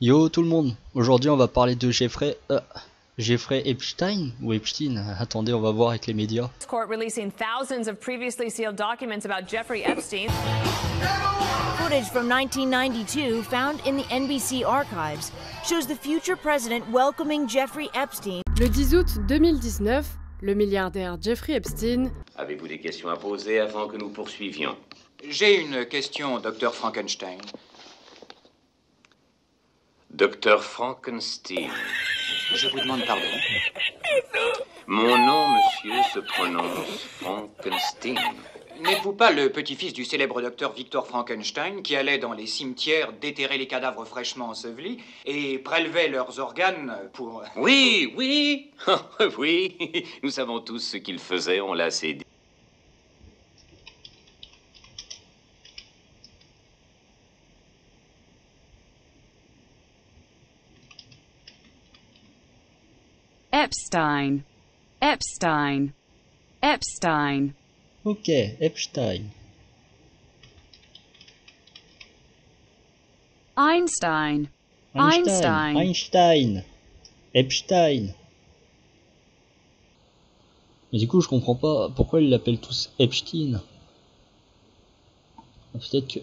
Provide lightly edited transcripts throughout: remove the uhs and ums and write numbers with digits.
Yo tout le monde, aujourd'hui on va parler de Jeffrey Epstein ou Epstein. Attendez, on va voir avec les médias. Court releasing thousands of previously sealed documents about Jeffrey Epstein. Footage from 1992 found in the NBC archives shows the future president welcoming Jeffrey Epstein. Le 10 août 2019, le milliardaire Jeffrey Epstein. Avez-vous des questions à poser avant que nous poursuivions? J'ai une question, Dr. Frankenstein. Dr. Frankenstein. Je vous demande pardon. Mon nom, monsieur, se prononce Frankenstein. N'êtes-vous pas le petit-fils du célèbre docteur Victor Frankenstein qui allait dans les cimetières déterrer les cadavres fraîchement ensevelis et prélevait leurs organes pour... Oui, oui, oui, nous savons tous ce qu'il faisait, on l'a assez dit. Epstein, Epstein, Epstein. Ok, Epstein. Einstein, Einstein. Einstein. Einstein. Epstein. Mais du coup je comprends pas pourquoi ils l'appellent tous Epstein. Peut-être que...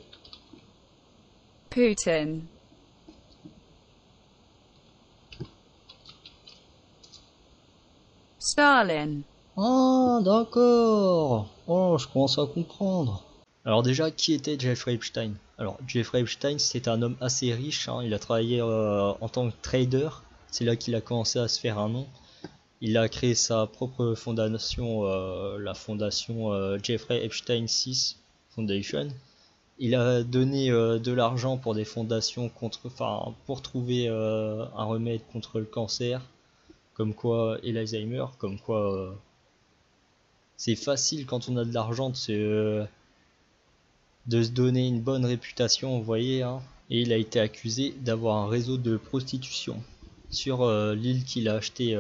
Putin, Stalin. Ah d'accord. Oh, je commence à comprendre. Alors déjà, qui était Jeffrey Epstein? Alors Jeffrey Epstein, c'est un homme assez riche, hein. Il a travaillé en tant que trader. C'est là qu'il a commencé à se faire un nom. Il a créé sa propre fondation, la fondation Jeffrey Epstein 6 Foundation. Il a donné de l'argent pour des fondations pour trouver un remède contre le cancer, comme quoi, et l'Alzheimer, comme quoi c'est facile quand on a de l'argent de se donner une bonne réputation, vous voyez, hein. Et il a été accusé d'avoir un réseau de prostitution sur l'île qu'il a acheté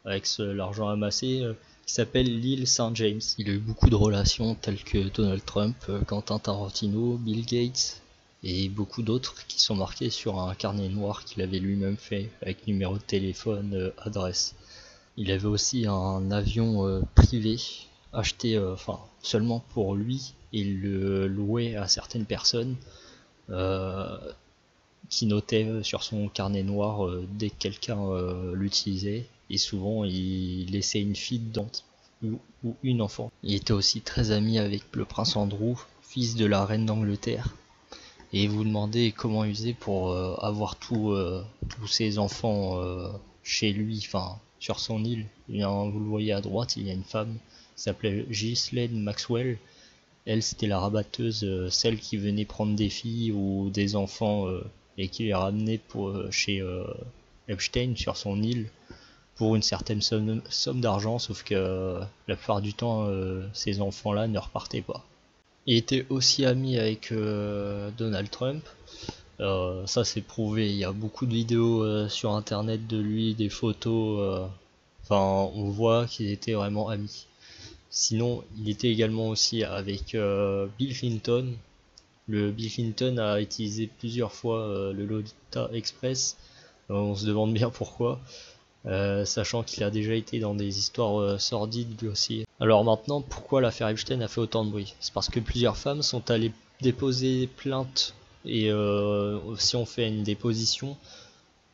avec l'argent amassé, qui s'appelle l'île Saint James. Il a eu beaucoup de relations telles que Donald Trump, Quentin Tarantino, Bill Gates et beaucoup d'autres qui sont marqués sur un carnet noir qu'il avait lui-même fait avec numéro de téléphone, adresse. Il avait aussi un avion privé acheté seulement pour lui et le louait à certaines personnes qui notaient sur son carnet noir dès que quelqu'un l'utilisait, et souvent il laissait une fille dedans ou une enfant. Il était aussi très ami avec le prince Andrew, fils de la reine d'Angleterre, et vous demandez comment il faisait pour avoir tous ses enfants chez lui, sur son île. Eh bien, vous le voyez à droite, il y a une femme qui s'appelait Ghislaine Maxwell. Elle, c'était la rabatteuse, celle qui venait prendre des filles ou des enfants et qui les ramenait chez Epstein sur son île pour une certaine somme d'argent, sauf que la plupart du temps, ces enfants-là ne repartaient pas. Il était aussi ami avec Donald Trump. Ça c'est prouvé, il y a beaucoup de vidéos sur internet de lui, des photos, on voit qu'ils étaient vraiment amis. Sinon, il était également aussi avec Bill Clinton. Le Bill Clinton a utilisé plusieurs fois le Lolita Express. On se demande bien pourquoi, sachant qu'il a déjà été dans des histoires sordides lui aussi. Alors maintenant, pourquoi l'affaire Epstein a fait autant de bruit? C'est parce que plusieurs femmes sont allées déposer plainte, et si on fait une déposition,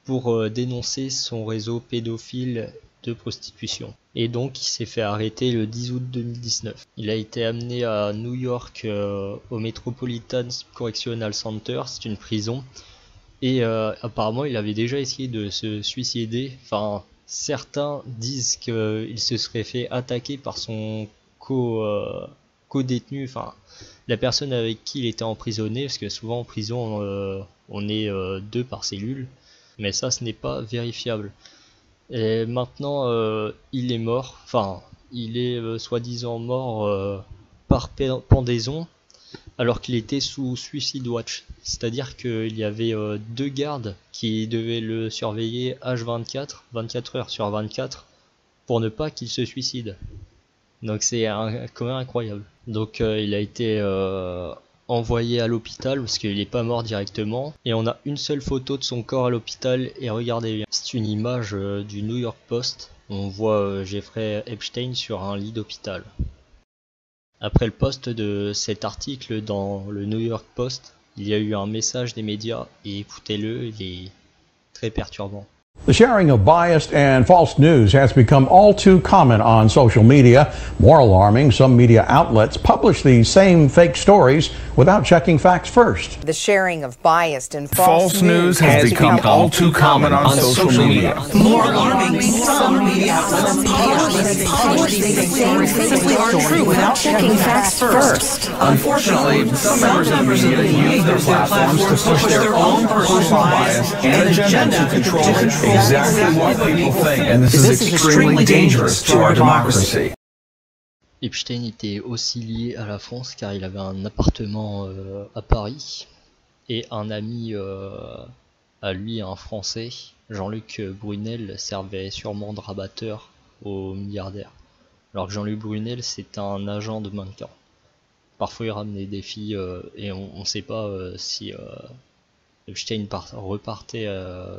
pour dénoncer son réseau pédophile de prostitution. Et donc il s'est fait arrêter le 10 août 2019. Il a été amené à New York au Metropolitan Correctional Center, c'est une prison, et apparemment il avait déjà essayé de se suicider. Certains disent qu'il se serait fait attaquer par son co-détenu, la personne avec qui il était emprisonné, parce que souvent en prison on est deux par cellule, mais ça ce n'est pas vérifiable. Et maintenant il est mort, il est soi-disant mort par pendaison, alors qu'il était sous Suicide Watch. C'est-à-dire qu'il y avait deux gardes qui devaient le surveiller H24, 24 heures sur 24, pour ne pas qu'il se suicide. Donc c'est quand même incroyable. Donc il a été envoyé à l'hôpital parce qu'il n'est pas mort directement. Et on a une seule photo de son corps à l'hôpital et regardez bien. C'est une image du New York Post. On voit Jeffrey Epstein sur un lit d'hôpital. Après le post de cet article dans le New York Post, il y a eu un message des médias et écoutez-le, il est très perturbant. The sharing of biased and false news has become all too common on social media. More alarming, some media outlets publish these same fake stories without checking facts first. The sharing of biased and false news has become all too common on social media. More alarming, some media outlets publish these same fake stories without checking facts first. Unfortunately, some members of the media use their platforms to push their own personal bias and agenda to control exactly what people think, and this is extremely dangerous to our democracy. Epstein était aussi lié à la France car il avait un appartement à Paris et un ami à lui, un Français, Jean-Luc Brunel, servait sûrement de rabatteur aux milliardaires. Alors que Jean-Luc Brunel c'est un agent de mannequin. Parfois il ramenait des filles et on ne sait pas si Epstein repartait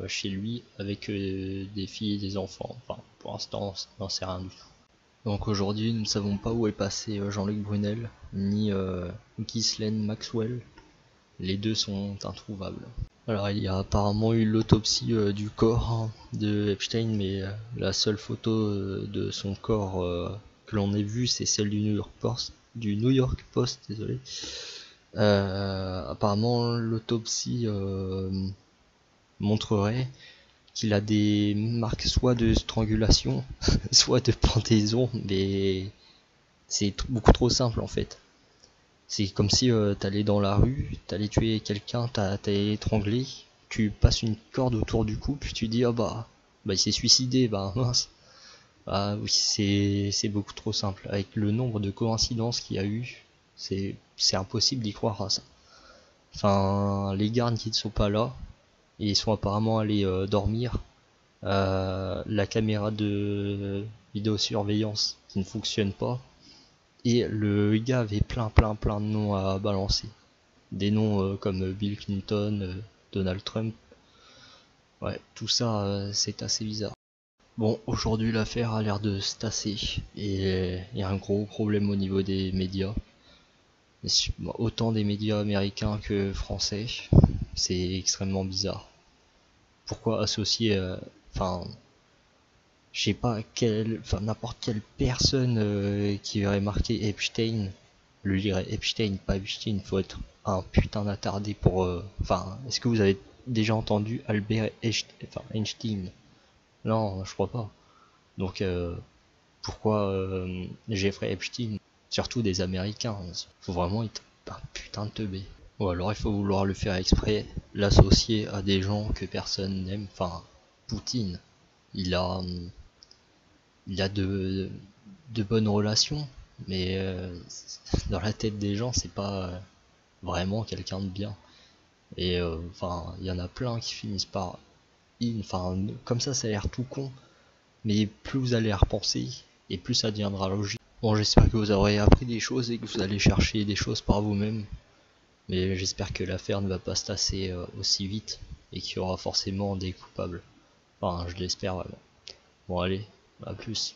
chez lui avec des filles et des enfants. Enfin, pour l'instant, on n'en sait rien du tout. Donc aujourd'hui, nous ne savons pas où est passé Jean-Luc Brunel, ni Ghislaine Maxwell. Les deux sont introuvables. Alors, il y a apparemment eu l'autopsie du corps de Epstein, mais la seule photo de son corps que l'on ait vue, c'est celle du New York Post, désolé. Apparemment l'autopsie montrerait qu'il a des marques soit de strangulation soit de pendaison, mais c'est beaucoup trop simple en fait. C'est comme si t'allais dans la rue, t'allais tuer quelqu'un, t'allais étrangler, tu passes une corde autour du cou puis tu dis ah bah il s'est suicidé, bah mince. Ah oui, c'est beaucoup trop simple avec le nombre de coïncidences qu'il y a eu. C'est impossible d'y croire à ça. Enfin, les gardes qui ne sont pas là, et ils sont apparemment allés dormir. La caméra de vidéosurveillance qui ne fonctionne pas. Et le gars avait plein de noms à balancer. Des noms comme Bill Clinton, Donald Trump. Ouais, tout ça c'est assez bizarre. Bon, aujourd'hui l'affaire a l'air de se tasser. Et il y a un gros problème au niveau des médias. Autant des médias américains que français, c'est extrêmement bizarre. Pourquoi associer, je sais pas n'importe quelle personne qui aurait marqué Epstein, le lirait Epstein, pas Epstein, faut être un putain d'attardé pour, est-ce que vous avez déjà entendu Albert Einstein? Non, je crois pas. Donc pourquoi Jeffrey Epstein? Surtout des Américains, faut vraiment être un putain de teubé. Ou alors il faut vouloir le faire exprès, l'associer à des gens que personne n'aime. Enfin, Poutine, il a de bonnes relations, mais dans la tête des gens c'est pas vraiment quelqu'un de bien. Et il y en a plein qui finissent par comme ça a l'air tout con, mais plus vous allez y repenser et plus ça deviendra logique. Bon, j'espère que vous aurez appris des choses et que vous allez chercher des choses par vous-même. Mais j'espère que l'affaire ne va pas se tasser aussi vite et qu'il y aura forcément des coupables. Enfin, je l'espère vraiment. Bon, allez, à plus.